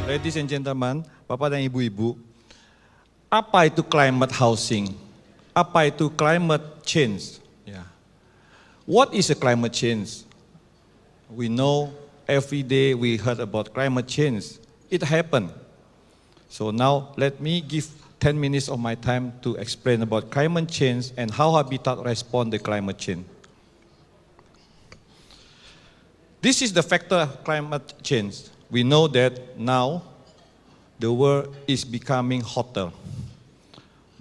Ladies and gentlemen, Bapak dan Ibu-Ibu, apa itu climate housing? Apa itu climate change? Yeah. What is a climate change? We know every day we heard about climate change. It happened. So now let me give 10 minutes of my time to explain about climate change and how habitat respond to climate change. This is the factor of climate change. We know that now the world is becoming hotter.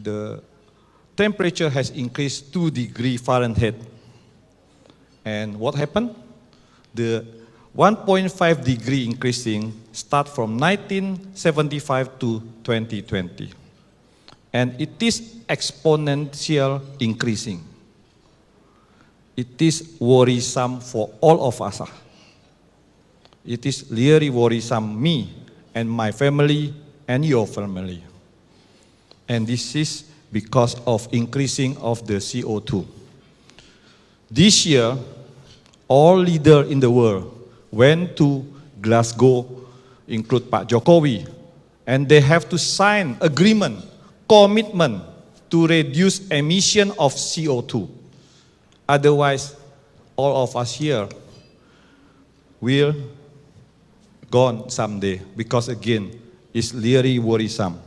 The temperature has increased 2 degrees Fahrenheit. And what happened? The 1.5 degree increasing start from 1975 to 2020. And it is exponential increasing. It is worrisome for all of us. It is really worrisome me and my family and your family. And this is because of increasing of the CO2. This year, all leaders in the world went to Glasgow, include Pak Jokowi, and they have to sign agreement, commitment to reduce emission of CO2. Otherwise, all of us here will gone someday, because again, it's really worrisome.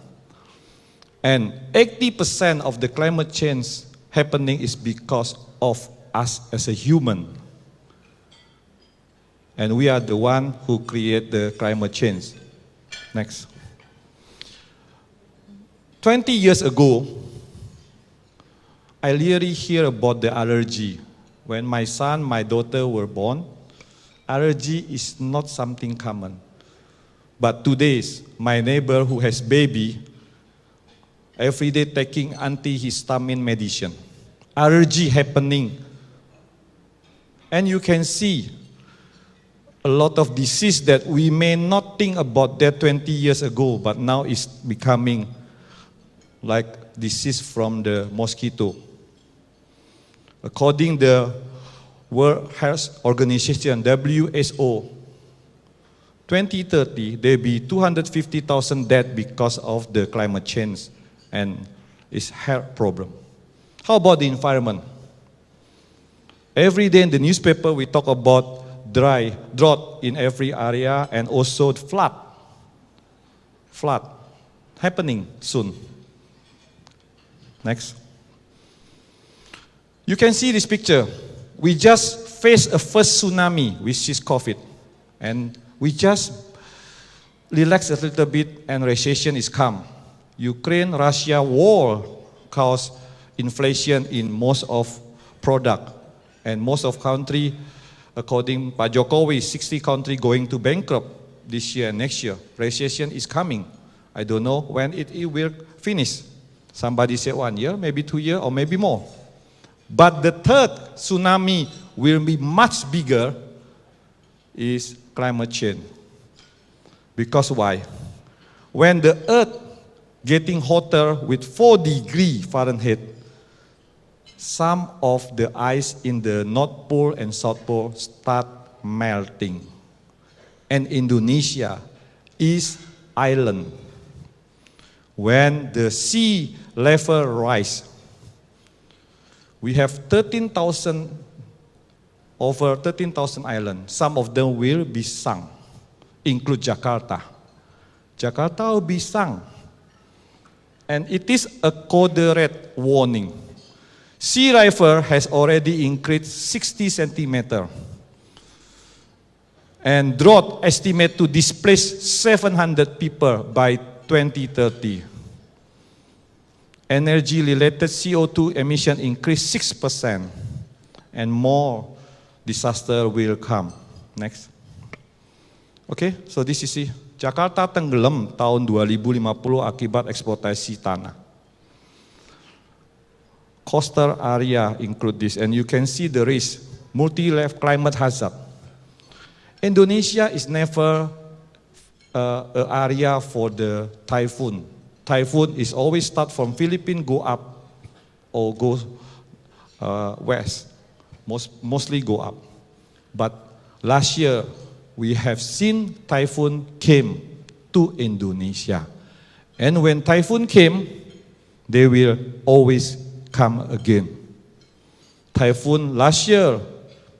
And 80% of the climate change happening is because of us as a human. And we are the one who create the climate change. Next. 20 years ago, I really hear about the allergy. When my son, my daughter were born, allergy is not something common. But today, my neighbor who has baby, every day taking antihistamine medicine. Allergy happening. And you can see a lot of disease that we may not think about that 20 years ago, but now it's becoming like disease from the mosquito. According to the World Health Organization, WHO, 2030, there will be 250,000 dead because of the climate change and its health problem. How about the environment? Every day in the newspaper, we talk about drought in every area, and also flood happening soon. Next. You can see this picture. We just faced a first tsunami, which is COVID. And we just relax a little bit and recession is come. Ukraine-Russia war caused inflation in most of product. And most of country, according to Pak Jokowi, 60 countries going to bankrupt this year and next year. Recession is coming. I don't know when it will finish. Somebody said 1 year, maybe 2 years, or maybe more. But the third tsunami will be much bigger, is climate change. Because why? When the earth getting hotter with 4 degrees Fahrenheit, some of the ice in the North Pole and South Pole start melting. And Indonesia is island. When the sea level rise, we have over 13,000 islands. Some of them will be sunk, include Jakarta. Jakarta will be sunk. And it is a code red warning. Sea level has already increased 60 centimeters. And drought estimate to displace 700 people by 2030. Energy-related CO2 emission increased 6%, and more disaster will come. Next. Okay, so this is it. Jakarta tenggelam tahun 2050 akibat eksploitasi tanah. Coastal area include this, and you can see the risk, multi-level climate hazard. Indonesia is never an area for the typhoon. Typhoon is always start from Philippines, go up, or go west. Mostly go up. But last year, we have seen typhoon came to Indonesia. And when typhoon came, they will always come again. Typhoon last year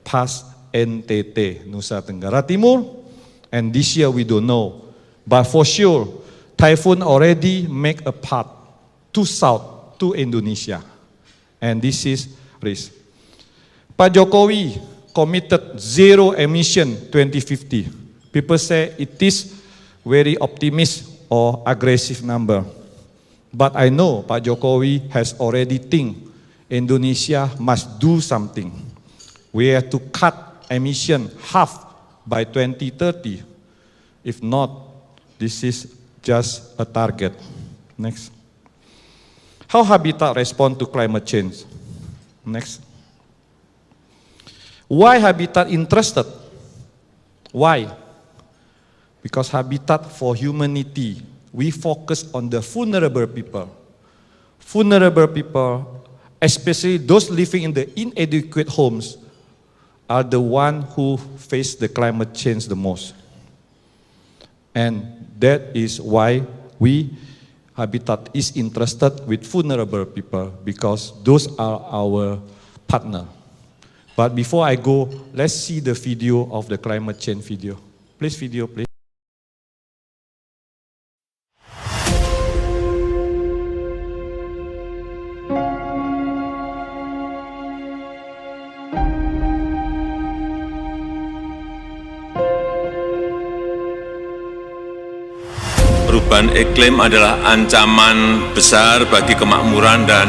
passed NTT, Nusa Tenggara Timur, and this year we don't know. But for sure, typhoon already make a path to south to Indonesia. And this is risk. Pak Jokowi committed zero emission 2050. People say it is very optimistic or aggressive number. But I know Pak Jokowi has already think Indonesia must do something. We have to cut emission half by 2030. If not, this is just a target. Next. How habitat respond to climate change? Next. Why habitat interested? Why? Because habitat for humanity, we focus on the vulnerable people. Vulnerable people, especially those living in the inadequate homes, are the ones who face the climate change the most. And that is why Habitat is interested with vulnerable people, because those are our partner. But before I go, let's see the video of the climate change video. Please, video, please. Perubahan iklim adalah ancaman besar bagi kemakmuran dan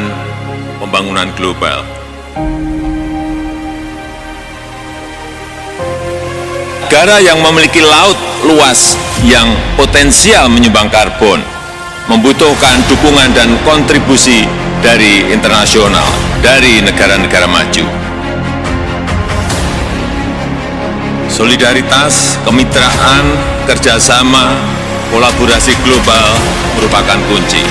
pembangunan global. Negara yang memiliki laut luas yang potensial menyumbang karbon membutuhkan dukungan dan kontribusi dari internasional, dari negara-negara maju. Solidaritas, kemitraan, kerjasama, kolaborasi global merupakan kunci.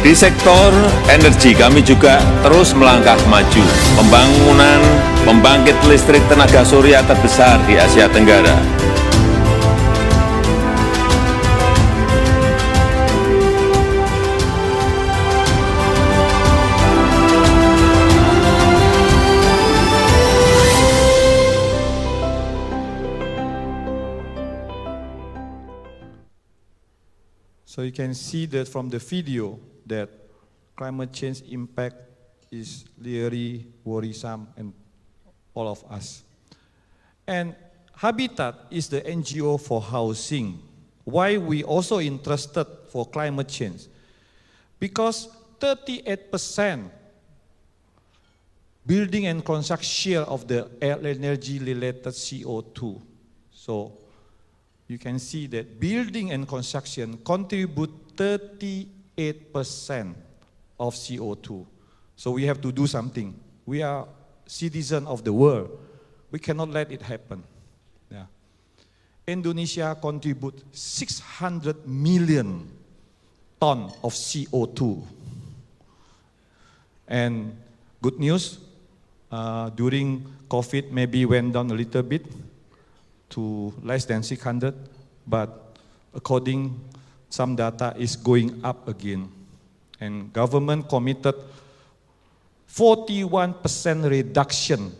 Di sektor energi kami juga terus melangkah maju. Pembangunan pembangkit listrik tenaga surya terbesar di Asia Tenggara. So you can see that from the video that climate change impact is really worrisome and all of us. And Habitat is the NGO for housing. Why we also interested for climate change? Because 38% building and construction share of the energy related CO2. So you can see that building and construction contribute 38% of CO2. So we have to do something. We are citizens of the world. We cannot let it happen. Yeah. Indonesia contributes 600 million tons of CO2. And good news, during COVID maybe went down a little bit to less than 600, but according some data is going up again. And government committed 41% reduction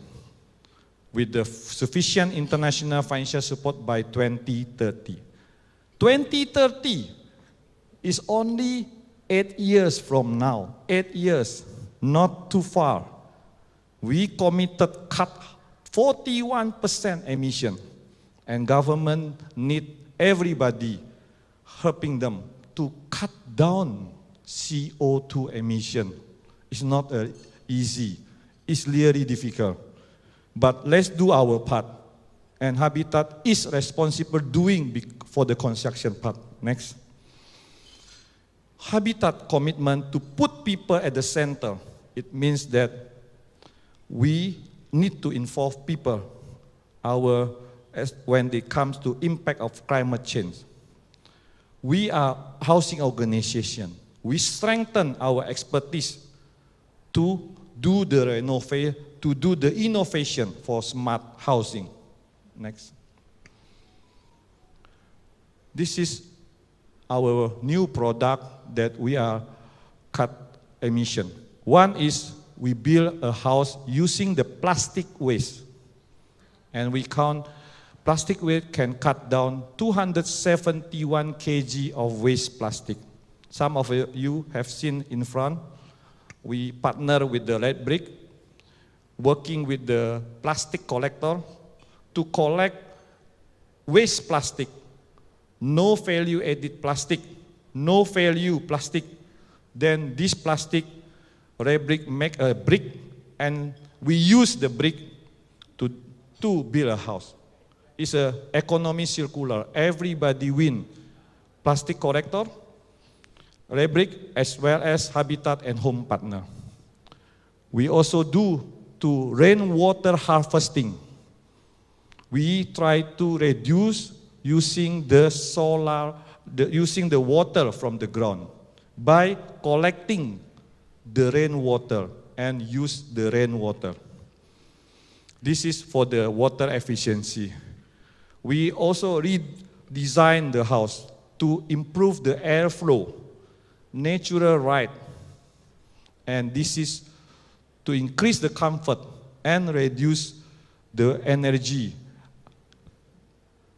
with the sufficient international financial support by 2030. 2030 is only 8 years from now. 8 years, not too far. We committed cut 41% emission, and government need everybody helping them to cut down CO2 emission. It's not easy. It's really difficult. But let's do our part. And Habitat is responsible doing for the construction part. Next. Habitat commitment to put people at the center. It means that we need to involve people when it comes to impact of climate change. We are housing organization. We strengthen our expertise to do the innovation for smart housing. Next. This is our new product that we are cut emission. One is we build a house using the plastic waste. And we count plastic waste can cut down 271 kg of waste plastic. Some of you have seen in front. We partner with the red brick, working with the plastic collector to collect waste plastic, no value added plastic, no value plastic. Then this plastic, red brick make a brick, and we use the brick to build a house. It's an economy circular. Everybody win. Plastic collector, red brick, as well as Habitat and Home Partner. We also do to rainwater harvesting. We try to reduce using the water from the ground by collecting the rainwater and use the rainwater. This is for the water efficiency. We also redesign the house to improve the airflow, natural light, and this is to increase the comfort and reduce the energy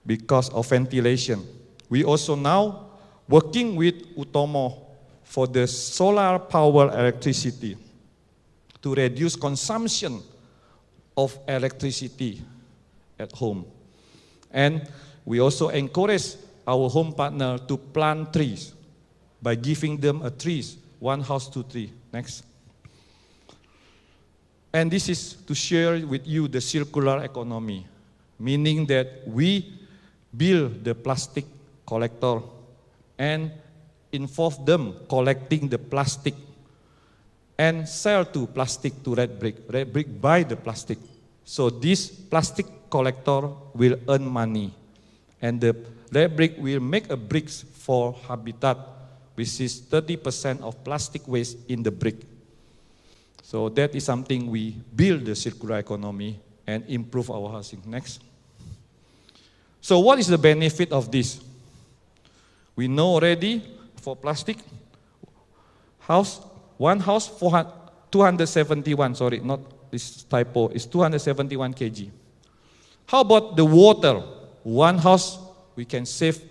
because of ventilation. We also now working with Utomo for the solar power electricity to reduce consumption of electricity at home. And we also encourage our home partner to plant trees by giving them a trees, one house, 2 trees. Next. And this is to share with you the circular economy, meaning that we build the plastic collector and involve them collecting the plastic and sell to plastic to red brick. Red brick buy the plastic. So this plastic collector will earn money. And the red brick will make a bricks for Habitat, which is 30% of plastic waste in the brick. So that is something we build the circular economy and improve our housing. Next. So what is the benefit of this? We know already for plastic, one house 271, sorry, not this typo, it's 271 kg. How about the water? One house, we can save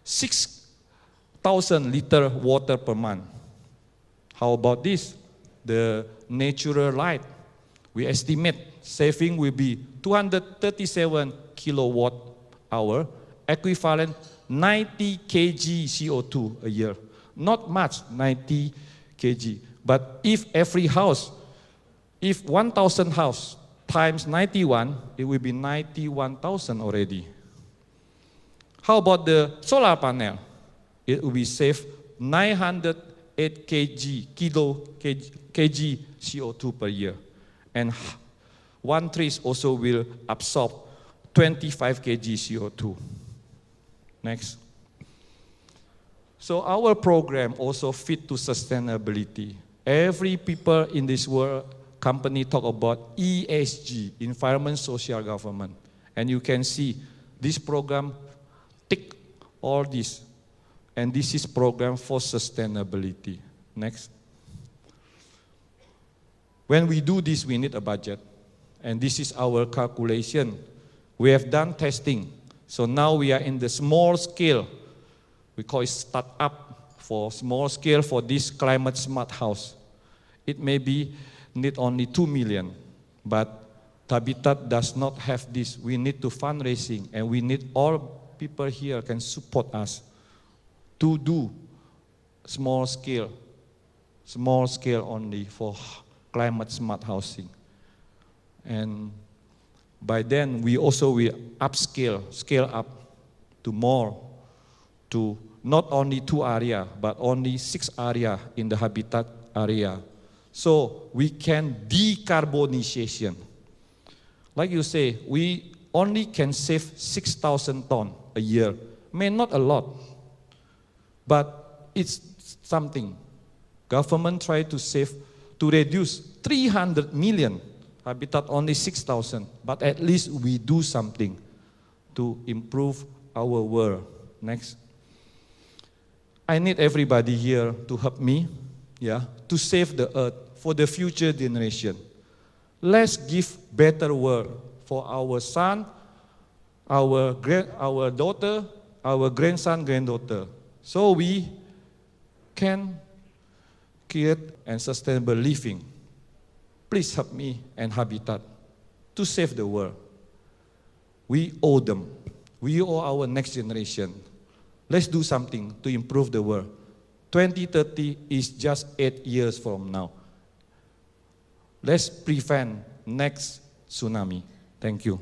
6,000 liter water per month. How about this? The natural light. We estimate saving will be 237 kilowatt hour, equivalent 90 kg CO2 a year. Not much, 90 kg. But if every house, if 1,000 house times 91, it will be 91,000 already. How about the solar panel? It will be save 908 kg CO2 per year. And one tree also will absorb 25 kg CO2. Next. So our program also fit to sustainability. Every people in this world company talk about ESG, environment, social, government. And you can see this program tick all this. And this is program for sustainability. Next. When we do this, we need a budget. And this is our calculation. We have done testing. So now we are in the small scale. We call it start-up for small scale for this climate smart house. It may be need only 2 million, but Habitat does not have this. We need to fundraising, and we need all people here can support us to do small scale only for climate smart housing. And by then, we also will scale up to more, to not only 2 areas, but only 6 areas in the Habitat area. So we can decarbonization. Like you say, we only can save 6,000 tons a year. May not a lot, but it's something. Government try to save, to reduce 300 million. Habitat only 6,000, but at least we do something to improve our world. Next. I need everybody here to help me, to save the earth for the future generation. Let's give better world for our son, our daughter, our grandson, granddaughter, so we can create and sustainable living. Please help me and Habitat to save the world. We owe them. We owe our next generation. Let's do something to improve the world. 2030 is just 8 years from now. Let's prevent next tsunami. Thank you.